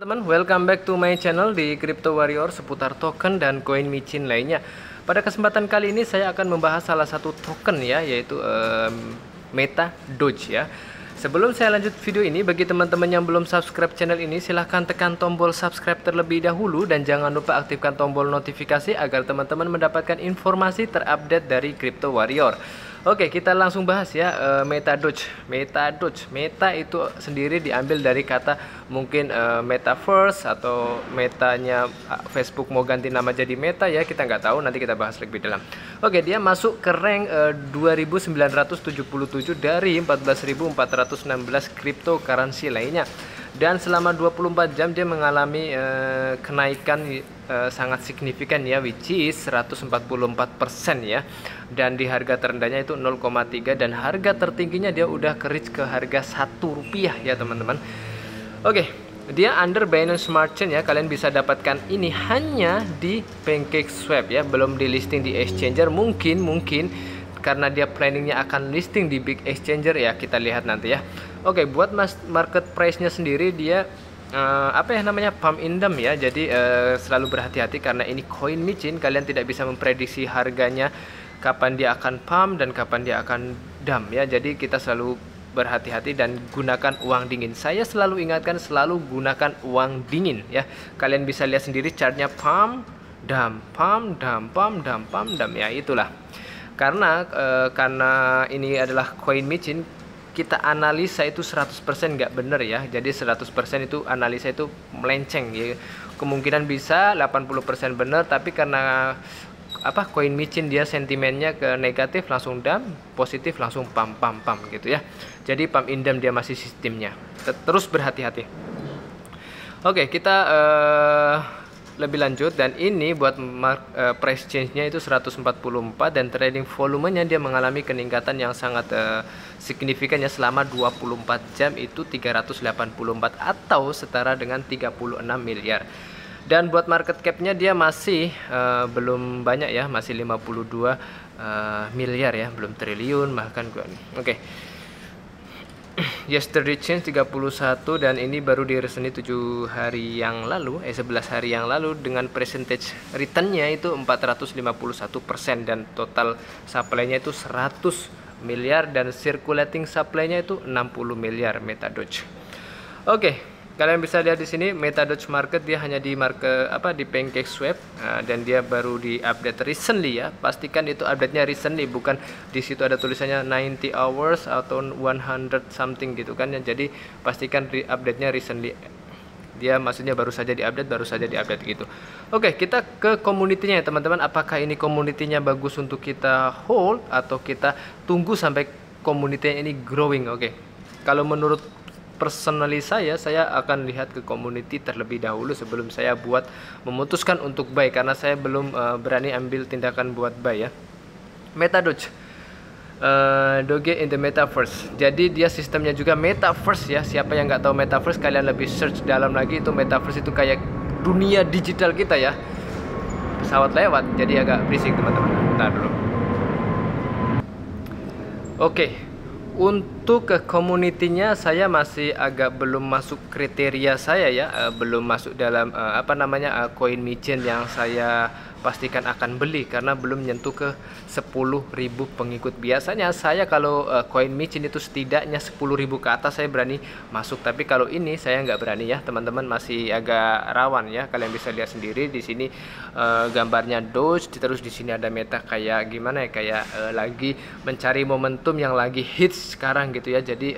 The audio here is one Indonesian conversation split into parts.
Teman, welcome back to my channel di Crypto Warrior seputar token dan koin micin lainnya. Pada kesempatan kali ini saya akan membahas salah satu token ya, yaitu Meta Doge ya. Sebelum saya lanjut video ini, bagi teman-teman yang belum subscribe channel ini, silahkan tekan tombol subscribe terlebih dahulu dan jangan lupa aktifkan tombol notifikasi agar teman-teman mendapatkan informasi terupdate dari Crypto Warrior. Oke, kita langsung bahas ya. Meta Doge. Meta itu sendiri diambil dari kata mungkin metaverse atau metanya Facebook mau ganti nama jadi Meta ya, kita nggak tahu, nanti kita bahas lebih dalam. Oke, dia masuk ke rank 2977 dari 14.416 cryptocurrency lainnya. Dan selama 24 jam dia mengalami kenaikan sangat signifikan ya, which is 144% ya. Dan di harga terendahnya itu 0,3 dan harga tertingginya dia udah reach ke harga Rp1 ya teman-teman. Oke, dia under Binance Smart Chain ya. Kalian bisa dapatkan ini hanya di PancakeSwap ya, belum di listing di exchanger. Mungkin karena dia planningnya akan listing di big exchanger ya, kita lihat nanti ya. Oke, buat market price-nya sendiri dia pump and dump ya. Jadi selalu berhati-hati karena ini koin micin, kalian tidak bisa memprediksi harganya kapan dia akan pump dan kapan dia akan dump ya. Jadi kita selalu berhati-hati dan gunakan uang dingin. Saya selalu ingatkan, selalu gunakan uang dingin ya. Kalian bisa lihat sendiri chartnya pump, dump, pump, dump, pump, dump, pump, dump ya, itulah. Karena ini adalah koin micin, kita analisa itu 100% nggak bener ya. Jadi 100% itu analisa itu melenceng ya. Kemungkinan bisa 80% bener, tapi karena koin micin dia sentimennya ke negatif langsung dump, positif langsung pump gitu ya. Jadi pump and dump dia masih sistemnya. Terus berhati-hati. Oke, kita lebih lanjut, dan ini buat price change-nya itu 144 dan trading volumenya dia mengalami peningkatan yang sangat signifikan ya. Selama 24 jam itu 384 atau setara dengan 36 miliar. Dan buat market cap-nya dia masih belum banyak ya, masih 52 miliar ya, belum triliun bahkan. Oke. Yesterday change 31 dan ini baru diresmi 7 hari yang lalu, 11 hari yang lalu, dengan percentage return-nya itu 451% dan total supply-nya itu 100 miliar dan circulating supply-nya itu 60 miliar Meta Doge. Oke. Kalian bisa lihat di sini Meta Doge market dia hanya di di PancakeSwap dan dia baru di-update recently ya. Pastikan itu update-nya recently, bukan di situ ada tulisannya 90 hours atau 100 something gitu kan ya. Jadi pastikan update-nya recently. Dia maksudnya baru saja diupdate gitu. Oke, kita ke community-nya ya teman-teman. Apakah ini community-nya bagus untuk kita hold atau kita tunggu sampai community-nya ini growing? Oke. Kalau menurut personally saya akan lihat ke community terlebih dahulu sebelum saya memutuskan untuk buy, karena saya belum berani ambil tindakan buat buy ya. Meta Doge, Doge in the Metaverse. Jadi dia sistemnya juga Metaverse ya. Siapa yang nggak tahu Metaverse, kalian lebih search dalam lagi, itu Metaverse itu kayak dunia digital kita ya. Pesawat lewat, jadi agak berisik teman-teman. Bentar dulu. Oke. Untuk ke community-nya saya masih agak belum masuk kriteria saya ya, belum masuk dalam koin micin yang saya pastikan akan beli karena belum nyentuh ke 10.000 pengikut. Biasanya saya kalau koin micin itu setidaknya 10.000 ke atas saya berani masuk, tapi kalau ini saya nggak berani ya teman-teman, masih agak rawan ya. Kalian bisa lihat sendiri di sini gambarnya Doge, terus di sini ada Meta kayak gimana ya, kayak lagi mencari momentum yang lagi hits sekarang gitu ya. Jadi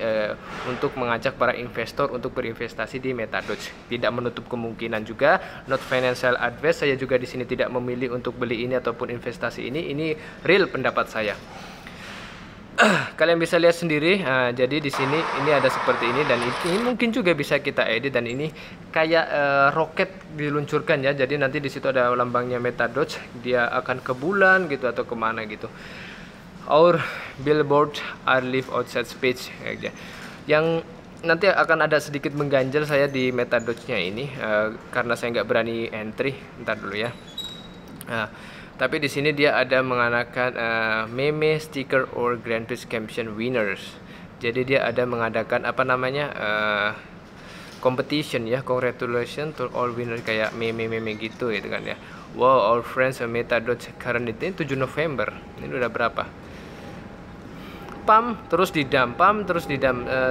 untuk mengajak para investor untuk berinvestasi di Meta Doge. Tidak menutup kemungkinan juga, not financial advice, saya juga di sini tidak memilih untuk beli ini ataupun investasi ini real pendapat saya. Kalian bisa lihat sendiri. Jadi di sini ini ada seperti ini, dan ini mungkin juga bisa kita edit, dan ini kayak roket diluncurkan ya. Jadi nanti di situ ada lambangnya Meta Doge, dia akan ke bulan gitu atau kemana gitu. Our billboard are live outside space yang nanti akan ada sedikit mengganjal saya di Meta Doge-nya ini karena saya nggak berani entry. Ntar dulu ya. Tapi di sini dia ada mengadakan meme sticker or Grand Prix Champion winners. Jadi dia ada mengadakan competition ya. Congratulations to all winner, kayak meme-meme gitu kan ya. Wow, all friends MetaDoge currently 7 November. Ini udah berapa? Pam terus didam.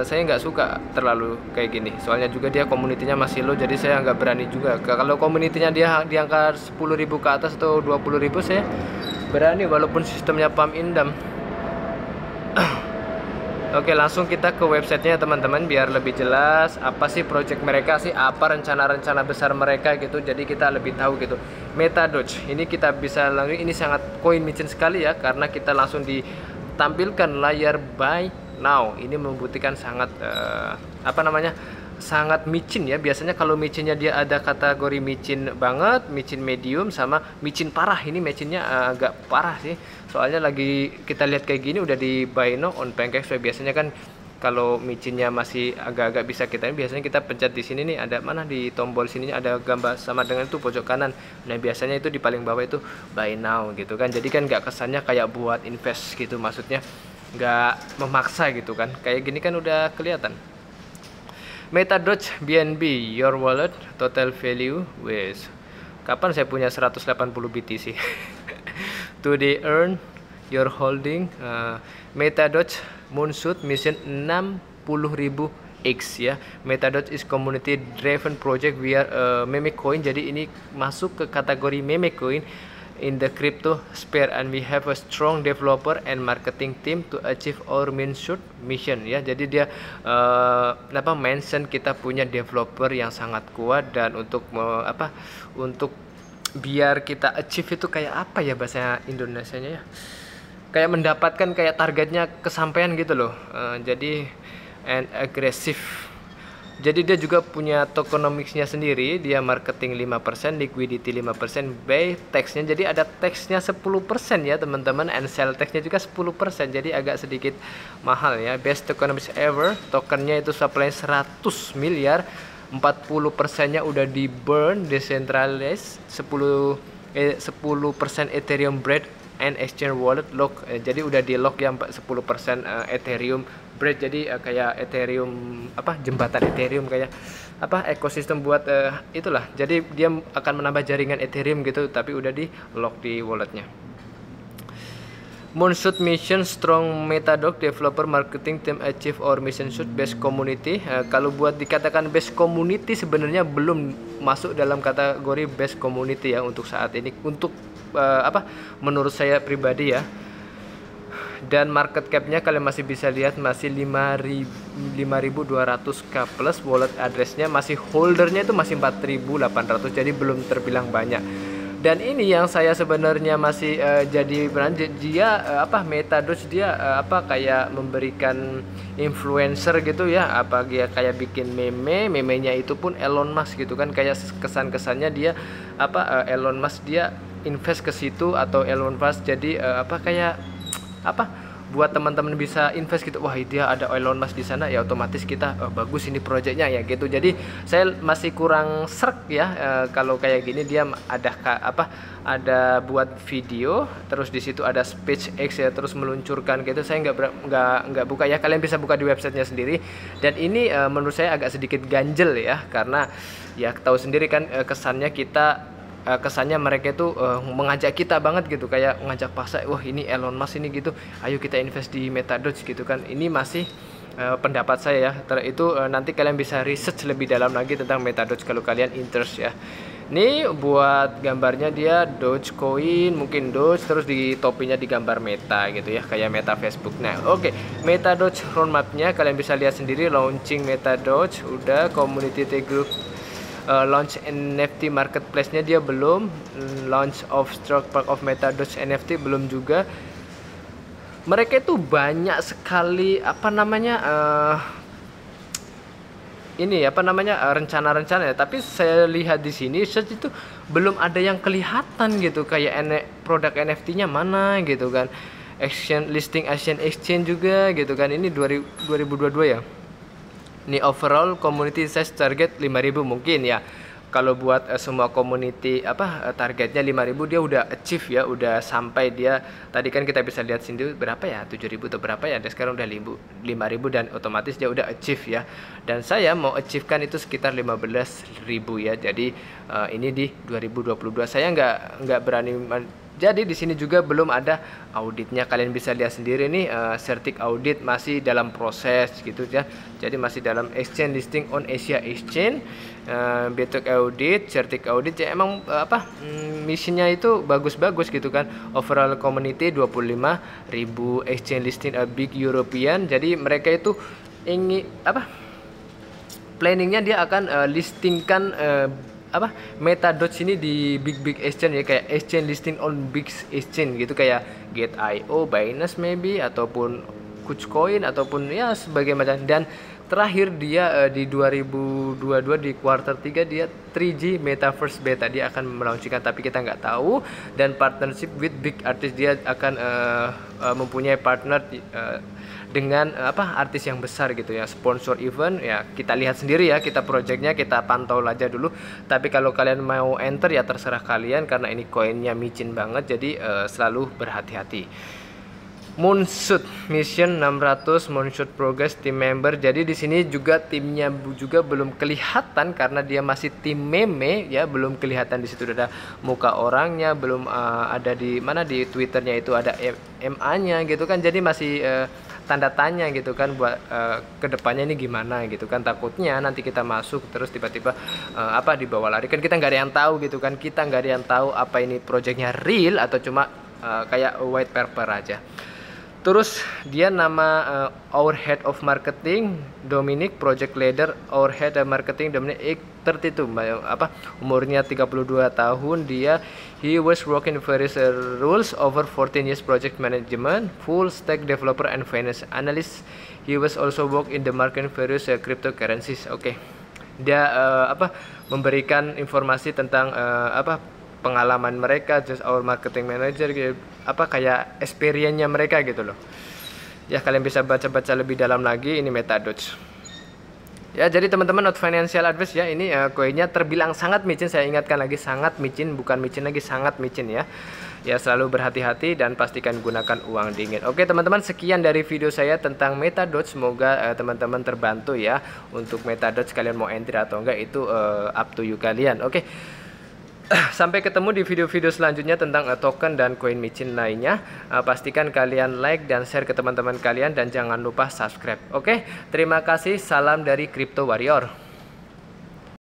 Saya nggak suka terlalu kayak gini, soalnya juga dia komunitinya masih low, jadi saya nggak berani juga. Kalau komunitinya dia di angka 10.000 ke atas atau 20.000 saya berani, walaupun sistemnya pam indam. Oke, langsung kita ke websitenya teman-teman, biar lebih jelas apa sih project mereka sih, apa rencana-rencana besar mereka gitu, jadi kita lebih tahu gitu. MetaDoge ini kita bisa langsung, ini sangat koin micin sekali ya, karena kita langsung ditampilkan layar buy now. Ini membuktikan sangat sangat micin ya. Biasanya kalau micinnya dia ada kategori micin banget, micin medium, sama micin parah. Ini micinnya agak parah sih, soalnya lagi kita lihat kayak gini udah di buy now on PancakeSwap. Biasanya kan kalau micinnya masih agak-agak bisa biasanya kita pencet di sini nih, ada mana di tombol sininya ada gambar sama dengan itu pojok kanan. Nah biasanya itu di paling bawah itu buy now gitu kan, jadi kan nggak kesannya kayak buat invest gitu, maksudnya nggak memaksa gitu kan. Kayak gini kan udah kelihatan. MetaDoge BNB your wallet total value with, kapan saya punya 180 BTC. Today earn your holding MetaDoge Moonshot Mission 60.000 X ya. MetaDoge is community driven project via meme coin, jadi ini masuk ke kategori meme coin in the crypto sphere, and we have a strong developer and marketing team to achieve our Moonshot mission ya. Jadi dia mention kita punya developer yang sangat kuat, dan untuk untuk biar kita achieve itu kayak apa ya bahasa Indonesianya ya, kayak mendapatkan kayak targetnya kesampaian gitu loh. Jadi and agresif. Jadi dia juga punya tokenomicsnya sendiri, dia marketing 5%, liquidity 5%, buy taxnya, jadi ada taxnya 10% ya teman-teman, and sell taxnya juga 10%, jadi agak sedikit mahal ya. Best tokenomics ever, tokennya itu supply 100 miliar, 40%-nya udah di burn, decentralized, 10% Ethereum bread and exchange wallet lock, jadi udah di lock ya 10% Ethereum bread, jadi kayak Ethereum jembatan Ethereum, kayak ekosistem buat itulah, jadi dia akan menambah jaringan Ethereum gitu, tapi udah di lock di walletnya. Moonshot mission strong MetaDoge developer marketing team achieve our mission shoot best community. Kalau buat dikatakan best community sebenarnya belum masuk dalam kategori best community ya untuk saat ini, untuk menurut saya pribadi ya. Dan market capnya kalian masih bisa lihat masih 5.200k plus, wallet addressnya masih, holdernya itu masih 4.800, jadi belum terbilang banyak. Dan ini yang saya sebenarnya masih jadi dia MetaDoge dia kayak memberikan influencer gitu ya, dia kayak bikin memenya itu pun Elon Musk gitu kan, kayak kesannya dia Elon Musk dia invest ke situ, atau Elon Musk jadi buat teman-teman bisa invest gitu. Wah, dia ada Elon Musk di sana ya, otomatis kita bagus ini projectnya ya gitu. Jadi saya masih kurang serk ya kalau kayak gini. Dia ada buat video, terus di situ ada SpaceX ya, terus meluncurkan gitu. Saya nggak buka ya, kalian bisa buka di websitenya sendiri. Dan ini menurut saya agak sedikit ganjel ya, karena ya tahu sendiri kan kesannya mereka itu mengajak kita banget gitu, kayak ngajak pasar, wah ini Elon Musk ini gitu, ayo kita invest di MetaDoge gitu kan. Ini masih pendapat saya ya, itu nanti kalian bisa research lebih dalam lagi tentang MetaDoge kalau kalian interest ya. Ini buat gambarnya dia Dogecoin, mungkin Doge, terus di topinya digambar Meta gitu ya, kayak Meta Facebook. Nah oke, MetaDoge roadmapnya kalian bisa lihat sendiri. Launching MetaDoge udah, community group, launch NFT marketplace-nya dia belum, launch of Stroke Park of MetaDoge NFT belum juga. Mereka itu banyak sekali rencana-rencana ya, tapi saya lihat di sini search itu belum ada yang kelihatan gitu, kayak produk NFT-nya mana gitu kan. Exchange listing Asian Exchange juga gitu kan. Ini 2022 ya. Ini overall community size target 5.000 mungkin ya. kalau buat semua community targetnya 5.000 dia udah achieve ya, udah sampai dia tadi kan kita bisa lihat sini berapa ya, 7.000 atau berapa ya, dan sekarang udah 5.000 dan otomatis dia udah achieve ya. Dan saya mau achieve kan itu sekitar 15.000 ya. Jadi ini di 2022 saya nggak berani. Jadi di sini juga belum ada auditnya, kalian bisa lihat sendiri nih, Certic audit masih dalam proses gitu ya. Jadi masih dalam exchange listing on Asia Exchange, Bitok audit, Certic audit ya, emang misinya itu bagus-bagus gitu kan. Overall community 25.000, exchange listing a big European. Jadi mereka itu ingin planningnya dia akan listingkan MetaDots ini di big exchange ya, kayak exchange listing on big exchange gitu, kayak Gate.io, Binance maybe, ataupun Kucoin, ataupun ya sebagai macam. Dan terakhir dia di 2022 di quarter 3 dia 3G Metaverse Beta dia akan melaunchingkan, tapi kita nggak tahu. Dan partnership with big artist, dia akan mempunyai partner dengan artis yang besar gitu ya, sponsor event ya, kita lihat sendiri ya, kita projectnya kita pantau aja dulu. Tapi kalau kalian mau enter ya terserah kalian, karena ini koinnya micin banget, jadi selalu berhati-hati. Moonshot mission 600, Moonshot progress team member. Jadi di sini juga timnya juga belum kelihatan karena dia masih tim meme ya, belum kelihatan. Di situ ada muka orangnya, belum ada di mana, di Twitternya itu ada MA-nya gitu kan. Jadi masih tanda tanya gitu kan buat kedepannya ini gimana gitu kan. Takutnya nanti kita masuk terus tiba-tiba dibawa lari kan, kita nggak ada yang tahu gitu kan. Kita nggak ada yang tahu apa ini projectnya real atau cuma kayak white paper aja. Terus dia nama our head of marketing Dominic, project leader our head of marketing Dominic 32, umurnya 32 tahun. Dia he was working various roles over 14 years, project management, full stack developer and finance analyst. He was also work in the market various cryptocurrencies. Oke. Dia memberikan informasi tentang pengalaman mereka, just our marketing manager gitu, kayak experience-nya mereka gitu loh. Ya kalian bisa baca-baca lebih dalam lagi, ini MetaDots. Ya jadi teman-teman, not financial advice ya, ini koinnya terbilang sangat micin. Saya ingatkan lagi, sangat micin, bukan micin lagi, sangat micin ya. Ya selalu berhati-hati dan pastikan gunakan uang dingin. Oke teman-teman, sekian dari video saya tentang MetaDots. Semoga teman-teman terbantu ya. Untuk MetaDots kalian mau entry atau enggak itu up to you kalian. Oke. Sampai ketemu di video-video selanjutnya tentang token dan koin micin lainnya. Pastikan kalian like dan share ke teman-teman kalian, dan jangan lupa subscribe. Oke, terima kasih. Salam dari Crypto Warrior.